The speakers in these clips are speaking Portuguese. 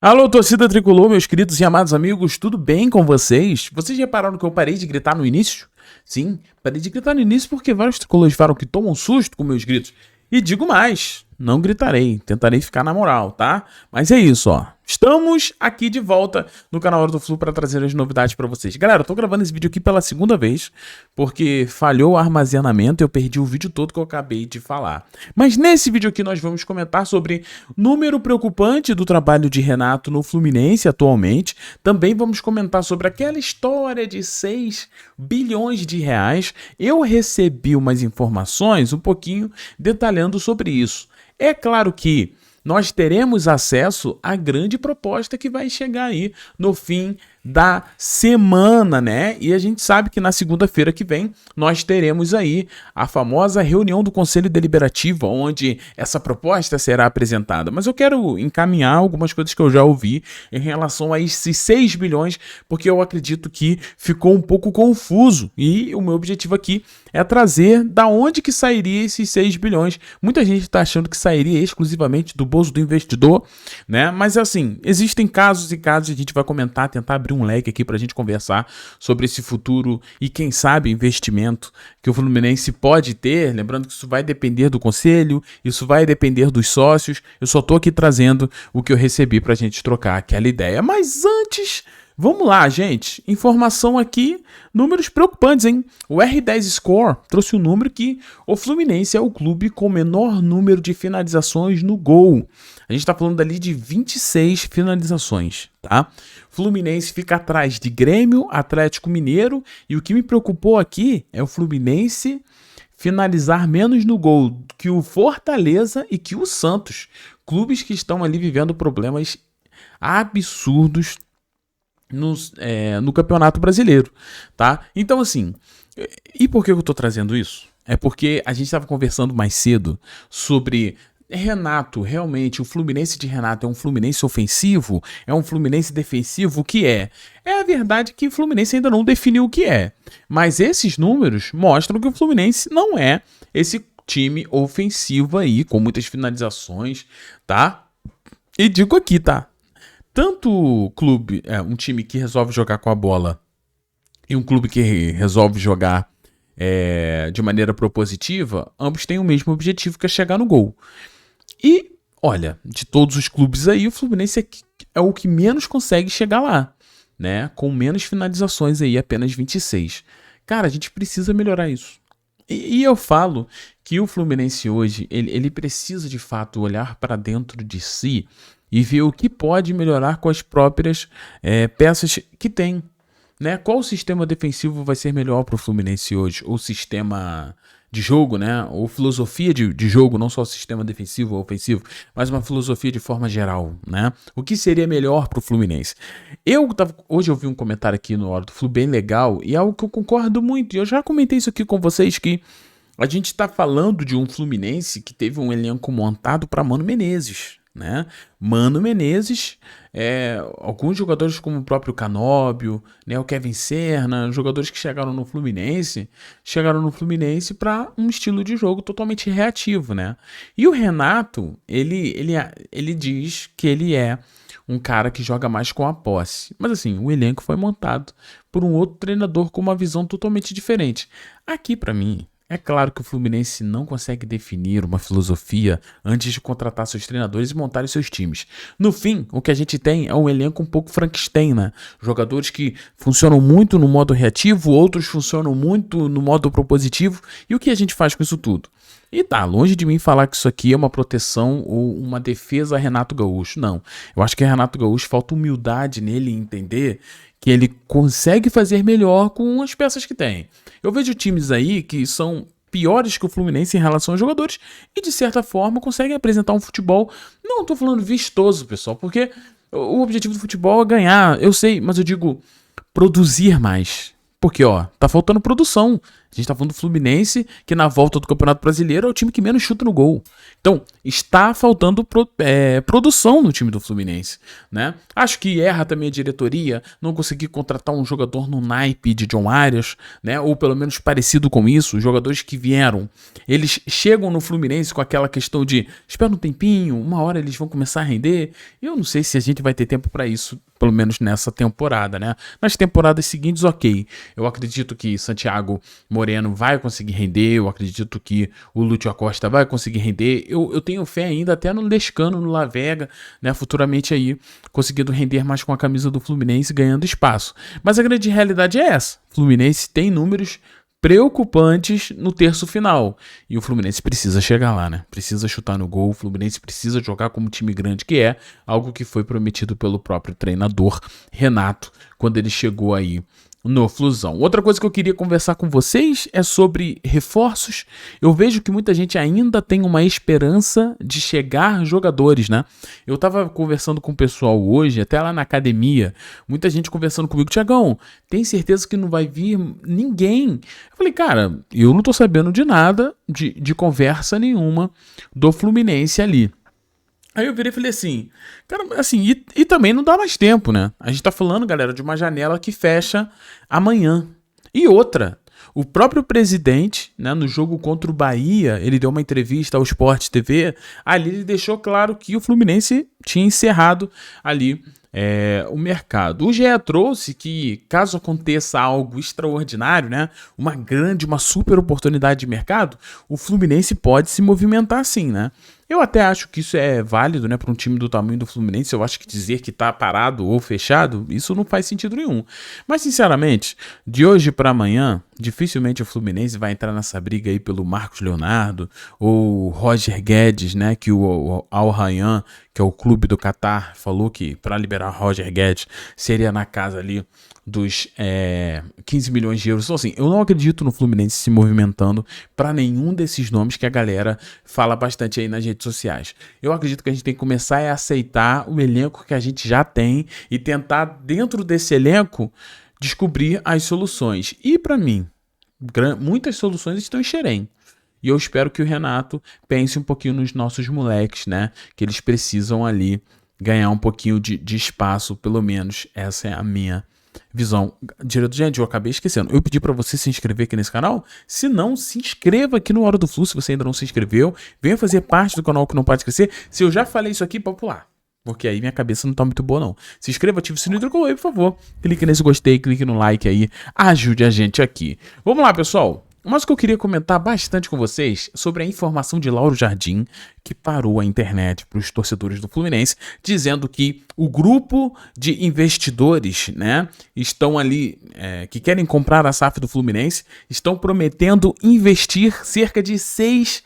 Alô, torcida tricolor, meus queridos e amados amigos, tudo bem com vocês? Vocês repararam que eu parei de gritar no início? Sim, parei de gritar no início porque vários tricolores falaram que tomam susto com meus gritos. E digo mais, não gritarei, tentarei ficar na moral, tá? Mas é isso, ó. Estamos aqui de volta no canal Hora do Flu para trazer as novidades para vocês. Galera, eu tô gravando esse vídeo aqui pela segunda vez, porque falhou o armazenamento e eu perdi o vídeo todo que eu acabei de falar. Mas nesse vídeo aqui nós vamos comentar sobre número preocupante do trabalho de Renato no Fluminense atualmente. Também vamos comentar sobre aquela história de 6 bilhões de reais. Eu recebi umas informações um pouquinho detalhando sobre isso. É claro que nós teremos acesso à grande proposta que vai chegar aí no fim da semana, né? E a gente sabe que na segunda-feira que vem nós teremos aí a famosa reunião do Conselho Deliberativo, onde essa proposta será apresentada. Mas eu quero encaminhar algumas coisas que eu já ouvi em relação a esses 6 bilhões, porque eu acredito que ficou um pouco confuso. E o meu objetivo aqui é trazer da onde que sairia esses 6 bilhões. Muita gente está achando que sairia exclusivamente do bolso do investidor, né? Mas assim, existem casos e casos, a gente vai comentar, tentar abrir um leque aqui para a gente conversar sobre esse futuro e quem sabe investimento que o Fluminense pode ter. Lembrando que isso vai depender do conselho, isso vai depender dos sócios. Eu só tô aqui trazendo o que eu recebi para a gente trocar aquela ideia. Mas antes, vamos lá, gente. Informação aqui, números preocupantes, hein? O R10 Score trouxe um número que o Fluminense é o clube com o menor número de finalizações no gol. A gente tá falando ali de 26 finalizações, tá? Fluminense fica atrás de Grêmio, Atlético Mineiro, e o que me preocupou aqui é o Fluminense finalizar menos no gol que o Fortaleza e que o Santos. Clubes que estão ali vivendo problemas absurdos no Campeonato Brasileiro, tá? Então, assim, e por que eu tô trazendo isso? É porque a gente estava conversando mais cedo sobre Renato, realmente, o Fluminense de Renato é um Fluminense ofensivo? É um Fluminense defensivo? O que é? É a verdade que o Fluminense ainda não definiu o que é. Mas esses números mostram que o Fluminense não é esse time ofensivo aí, com muitas finalizações, tá? E digo aqui, tá? Tanto o clube, um time que resolve jogar com a bola e um clube que resolve jogar de maneira propositiva, ambos têm o mesmo objetivo, que é chegar no gol. E, olha, de todos os clubes aí, o Fluminense é o que menos consegue chegar lá, né? Com menos finalizações aí, apenas 26. Cara, a gente precisa melhorar isso. E eu falo que o Fluminense hoje, ele precisa de fato olhar para dentro de si e ver o que pode melhorar com as próprias peças que tem, né? Qual sistema defensivo vai ser melhor para o Fluminense hoje? O sistema de jogo, né? Ou filosofia de jogo, não só o sistema defensivo ou ofensivo, mas uma filosofia de forma geral, né? O que seria melhor para o Fluminense? Hoje eu vi um comentário aqui no Hora do Flu bem legal e é algo que eu concordo muito. E eu já comentei isso aqui com vocês, que a gente está falando de um Fluminense que teve um elenco montado para Mano Menezes, né? Mano Menezes, alguns jogadores como o próprio Canóbio, né, o Kevin Serna, jogadores que chegaram no Fluminense para um estilo de jogo totalmente reativo, né? E o Renato, ele diz que ele é um cara que joga mais com a posse. Mas assim, o elenco foi montado por um outro treinador com uma visão totalmente diferente. Aqui, para mim, é claro que o Fluminense não consegue definir uma filosofia antes de contratar seus treinadores e montar os seus times. No fim, o que a gente tem é um elenco um pouco Frankenstein, né? Jogadores que funcionam muito no modo reativo, outros funcionam muito no modo propositivo. E o que a gente faz com isso tudo? E tá, longe de mim falar que isso aqui é uma proteção ou uma defesa a Renato Gaúcho. Não, eu acho que a Renato Gaúcho falta humildade nele entender que ele consegue fazer melhor com as peças que tem. Eu vejo times aí que são piores que o Fluminense em relação aos jogadores e, de certa forma, conseguem apresentar um futebol, não estou falando vistoso, pessoal, porque o objetivo do futebol é ganhar, eu sei, mas eu digo produzir mais. Porque, ó, tá faltando produção. A gente tá falando do Fluminense, que na volta do Campeonato Brasileiro é o time que menos chuta no gol. Então, está faltando produção no time do Fluminense, né? Acho que erra também a diretoria não conseguir contratar um jogador no naipe de John Arias, né? Ou pelo menos parecido com isso. Os jogadores que vieram, eles chegam no Fluminense com aquela questão de espera um tempinho, uma hora eles vão começar a render. E eu não sei se a gente vai ter tempo para isso, pelo menos nessa temporada, né? Nas temporadas seguintes, ok. Eu acredito que Santiago Moreno vai conseguir render, eu acredito que o Lúcio Acosta vai conseguir render. Eu tenho fé ainda até no Lescano, no La Vega, né? Futuramente aí, conseguindo render mais com a camisa do Fluminense, ganhando espaço. Mas a grande realidade é essa. O Fluminense tem números preocupantes no terço final. E o Fluminense precisa chegar lá, né? Precisa chutar no gol, o Fluminense precisa jogar como time grande que é, algo que foi prometido pelo próprio treinador Renato, quando ele chegou aí no Flusão. Outra coisa que eu queria conversar com vocês é sobre reforços. Eu vejo que muita gente ainda tem uma esperança de chegar jogadores, né? Eu tava conversando com o pessoal hoje, até lá na academia, muita gente conversando comigo, Tiagão, tem certeza que não vai vir ninguém? Eu falei, cara, eu não tô sabendo de nada, de conversa nenhuma do Fluminense ali. Aí eu virei e falei assim, cara, assim, e também não dá mais tempo, né? A gente tá falando, galera, de uma janela que fecha amanhã. E outra, o próprio presidente, né, no jogo contra o Bahia, ele deu uma entrevista ao Sport TV, ali ele deixou claro que o Fluminense tinha encerrado ali o mercado. O GE trouxe que, caso aconteça algo extraordinário, né, uma super oportunidade de mercado, o Fluminense pode se movimentar sim, né? Eu até acho que isso é válido, né, para um time do tamanho do Fluminense. Eu acho que dizer que tá parado ou fechado, isso não faz sentido nenhum. Mas, sinceramente, de hoje para amanhã, dificilmente o Fluminense vai entrar nessa briga aí pelo Marcos Leonardo ou Roger Guedes, né, que o Al Rayyan, que é o clube do Catar, falou que para liberar Roger Guedes seria na casa ali dos 15 milhões de euros. Então, assim, eu não acredito no Fluminense se movimentando para nenhum desses nomes que a galera fala bastante aí nas redes sociais. Eu acredito que a gente tem que começar a aceitar o elenco que a gente já tem e tentar, dentro desse elenco, descobrir as soluções. E, para mim, muitas soluções estão em Xerém. E eu espero que o Renato pense um pouquinho nos nossos moleques, né? Que eles precisam ali ganhar um pouquinho de espaço, pelo menos essa é a minha visão. Gente, eu acabei esquecendo. Eu pedi pra você se inscrever aqui nesse canal. Se não, se inscreva aqui no Hora do Flu, se você ainda não se inscreveu. Venha fazer parte do canal que não pode esquecer. Se eu já falei isso aqui, pode pular, porque aí minha cabeça não tá muito boa, não. Se inscreva, ative o sininho do por favor. Clique nesse gostei, clique no like aí. Ajude a gente aqui. Vamos lá, pessoal. Mas o que eu queria comentar bastante com vocês sobre a informação de Lauro Jardim, que parou a internet para os torcedores do Fluminense, dizendo que o grupo de investidores, né, estão ali, que querem comprar a SAF do Fluminense, estão prometendo investir cerca de 6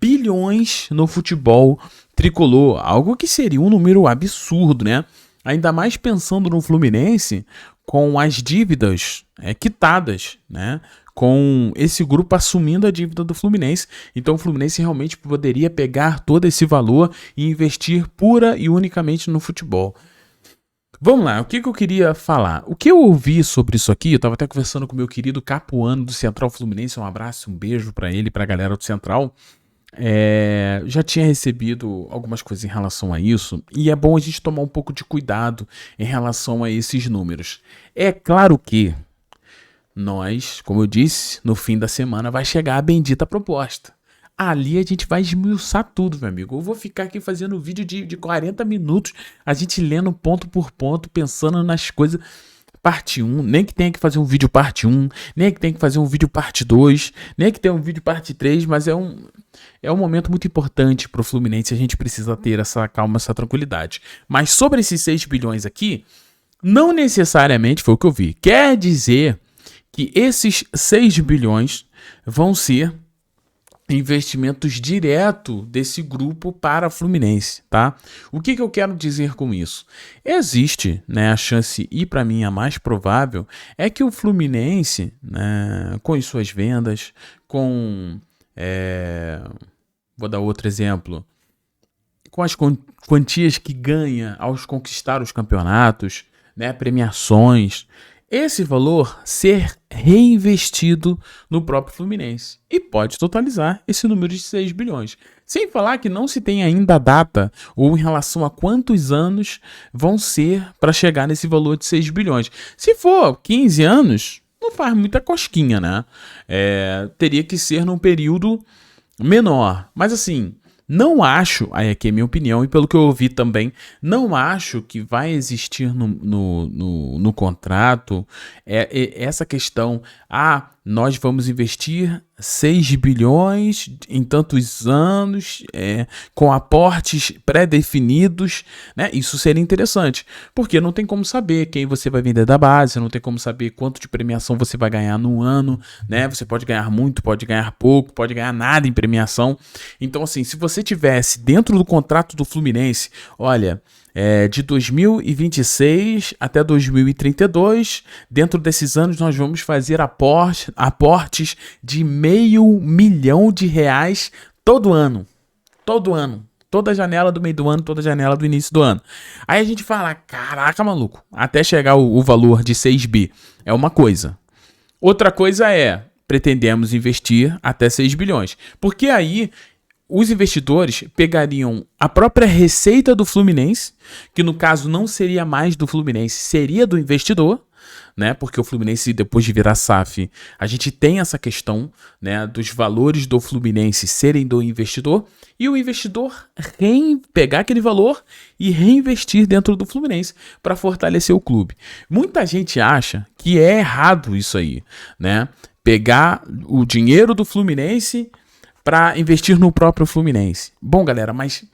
bilhões no futebol tricolor, algo que seria um número absurdo, né? Ainda mais pensando no Fluminense com as dívidas quitadas, né? Com esse grupo assumindo a dívida do Fluminense. Então o Fluminense realmente poderia pegar todo esse valor e investir pura e unicamente no futebol. Vamos lá, o que eu queria falar? O que eu ouvi sobre isso aqui, eu estava até conversando com o meu querido Capuano do Central Fluminense, um abraço, um beijo para ele e para a galera do Central. Já tinha recebido algumas coisas em relação a isso, e é bom a gente tomar um pouco de cuidado em relação a esses números. É claro que nós, como eu disse, no fim da semana vai chegar a bendita proposta. Ali a gente vai esmiuçar tudo, meu amigo. Eu vou ficar aqui fazendo vídeo de 40 minutos, a gente lendo ponto por ponto, pensando nas coisas. Parte 1, nem que tenha que fazer um vídeo parte 1, nem que tenha que fazer um vídeo parte 2, nem que tenha um vídeo parte 3, mas é um momento muito importante para o Fluminense, a gente precisa ter essa calma, essa tranquilidade. Mas sobre esses 6 bilhões aqui, não necessariamente foi o que eu vi. Quer dizer que esses 6 bilhões vão ser investimentos direto desse grupo para a Fluminense, tá? O que eu quero dizer com isso? Existe, né, a chance, e para mim a mais provável, é que o Fluminense, né, com as suas vendas, vou dar outro exemplo, com as quantias que ganha ao conquistar os campeonatos, né, premiações, esse valor ser reinvestido no próprio Fluminense e pode totalizar esse número de 6 bilhões. Sem falar que não se tem ainda a data ou em relação a quantos anos vão ser para chegar nesse valor de 6 bilhões. Se for 15 anos, não faz muita cosquinha, né? Teria que ser num período menor. Mas assim, não acho, aí aqui é minha opinião, e pelo que eu ouvi também, não acho que vai existir no contrato essa questão, nós vamos investir 6 bilhões em tantos anos, com aportes pré-definidos, né? Isso seria interessante, porque não tem como saber quem você vai vender da base, não tem como saber quanto de premiação você vai ganhar no ano, né? Você pode ganhar muito, pode ganhar pouco, pode ganhar nada em premiação. Então, assim, se você tivesse dentro do contrato do Fluminense, olha, de 2026 até 2032, dentro desses anos nós vamos fazer aportes de R$500 milhão todo ano. Todo ano. Toda janela do meio do ano, toda janela do início do ano. Aí a gente fala, caraca, maluco, até chegar o valor de 6 bi é uma coisa. Outra coisa pretendemos investir até 6 bilhões. Porque aí os investidores pegariam a própria receita do Fluminense, que no caso não seria mais do Fluminense, seria do investidor, né? Porque o Fluminense, depois de virar SAF, a gente tem essa questão, né, dos valores do Fluminense serem do investidor, e o investidor pegar aquele valor e reinvestir dentro do Fluminense para fortalecer o clube. Muita gente acha que é errado isso aí, né? Pegar o dinheiro do Fluminense para investir no próprio Fluminense. Bom, galera, mas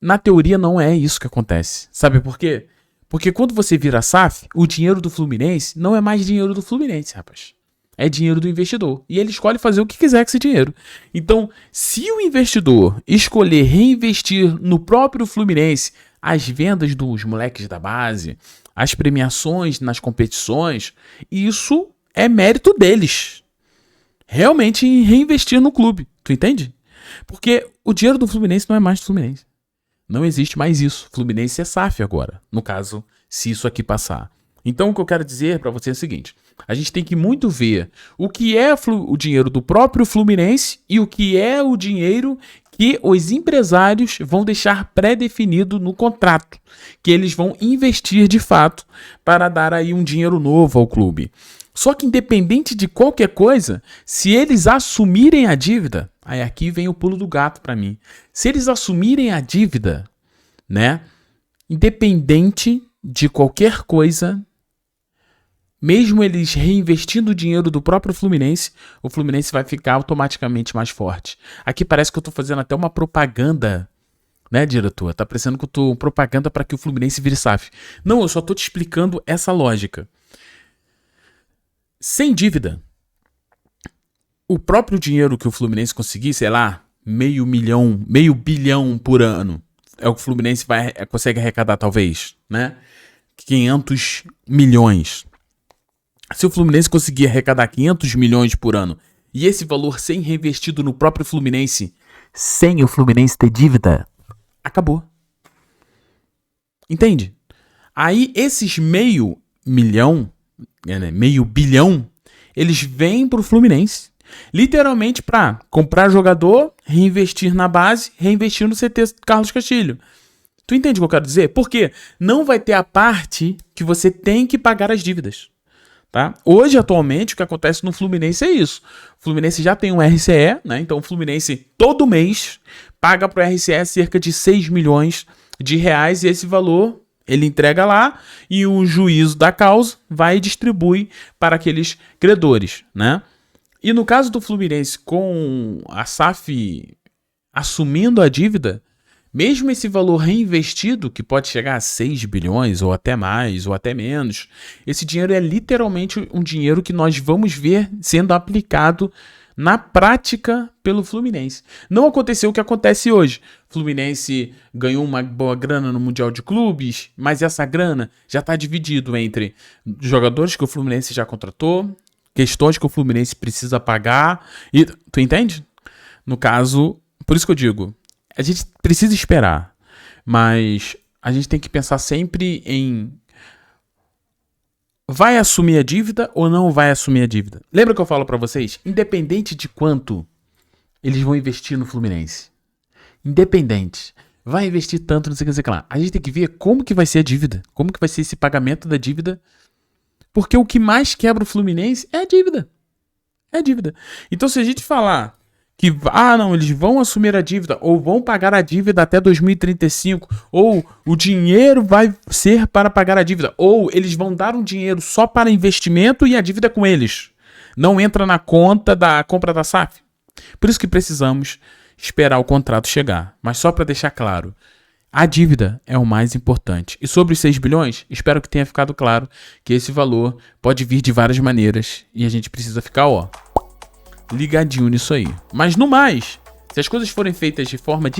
na teoria não é isso que acontece. Sabe por quê? Porque quando você vira SAF, o dinheiro do Fluminense não é mais dinheiro do Fluminense, rapaz. É dinheiro do investidor. E ele escolhe fazer o que quiser com esse dinheiro. Então, se o investidor escolher reinvestir no próprio Fluminense as vendas dos moleques da base, as premiações nas competições, isso é mérito deles. Realmente em reinvestir no clube. Tu entende? Porque o dinheiro do Fluminense não é mais do Fluminense. Não existe mais isso. Fluminense é SAF agora. No caso, se isso aqui passar. Então, o que eu quero dizer para você é o seguinte. A gente tem que muito ver o que é o dinheiro do próprio Fluminense e o que é o dinheiro que os empresários vão deixar pré-definido no contrato. Que eles vão investir de fato para dar aí um dinheiro novo ao clube. Só que independente de qualquer coisa, se eles assumirem a dívida, aí aqui vem o pulo do gato para mim. Se eles assumirem a dívida, né, independente de qualquer coisa, mesmo eles reinvestindo o dinheiro do próprio Fluminense, o Fluminense vai ficar automaticamente mais forte. Aqui parece que eu tô fazendo até uma propaganda, né, diretor? Tá parecendo que eu tô propaganda para que o Fluminense vire SAF. Não, eu só tô te explicando essa lógica. Sem dívida, o próprio dinheiro que o Fluminense conseguir, sei lá, R$500 bilhão por ano, é o que o Fluminense consegue arrecadar talvez, né? 500 milhões. Se o Fluminense conseguir arrecadar 500 milhões por ano e esse valor ser reinvestido no próprio Fluminense, sem o Fluminense ter dívida, acabou. Entende? Aí esses R$500 bilhão, eles vêm pro Fluminense, literalmente para comprar jogador, reinvestir na base, reinvestir no CT Carlos Castilho. Tu entende o que eu quero dizer? Porque não vai ter a parte que você tem que pagar as dívidas. Tá? Hoje, atualmente, o que acontece no Fluminense é isso. O Fluminense já tem um RCE, né? Então o Fluminense todo mês paga para o RCE cerca de R$6 milhões e esse valor ele entrega lá e o juízo da causa vai e distribui para aqueles credores, né? E no caso do Fluminense, com a SAF assumindo a dívida, mesmo esse valor reinvestido, que pode chegar a 6 bilhões, ou até mais, ou até menos, esse dinheiro é literalmente um dinheiro que nós vamos ver sendo aplicado na prática pelo Fluminense. Não aconteceu o que acontece hoje. O Fluminense ganhou uma boa grana no Mundial de Clubes, mas essa grana já está dividido entre jogadores que o Fluminense já contratou, questões que o Fluminense precisa pagar, e tu entende? No caso, por isso que eu digo, a gente precisa esperar, mas a gente tem que pensar sempre em vai assumir a dívida ou não vai assumir a dívida? Lembra que eu falo pra vocês? Independente de quanto eles vão investir no Fluminense. Independente. Vai investir tanto, não sei o que lá. A gente tem que ver como que vai ser a dívida. Como que vai ser esse pagamento da dívida. Porque o que mais quebra o Fluminense é a dívida. É a dívida. Então se a gente falar que, não, eles vão assumir a dívida, ou vão pagar a dívida até 2035, ou o dinheiro vai ser para pagar a dívida, ou eles vão dar um dinheiro só para investimento e a dívida é com eles. Não entra na conta da compra da SAF. Por isso que precisamos esperar o contrato chegar. Mas só para deixar claro, a dívida é o mais importante. E sobre os 6 bilhões, espero que tenha ficado claro que esse valor pode vir de várias maneiras e a gente precisa ficar, ligadinho nisso aí. Mas no mais, se as coisas forem feitas de forma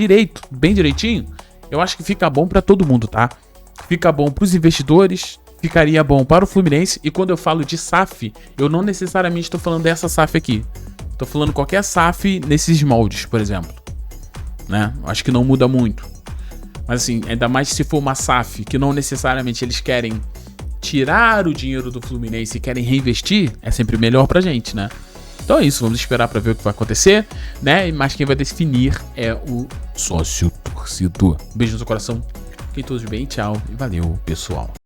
bem direitinho, eu acho que fica bom para todo mundo, tá? Fica bom para os investidores, ficaria bom para o Fluminense. E quando eu falo de SAF, eu não necessariamente estou falando dessa SAF aqui. Estou falando qualquer SAF nesses moldes, por exemplo. Né? Acho que não muda muito. Mas assim, ainda mais se for uma SAF que não necessariamente eles querem tirar o dinheiro do Fluminense e querem reinvestir, é sempre melhor pra gente, né? Então é isso, vamos esperar pra ver o que vai acontecer, né? Mas quem vai definir é o sócio torcedor. Beijo no seu coração, fiquem todos bem, tchau e valeu, pessoal.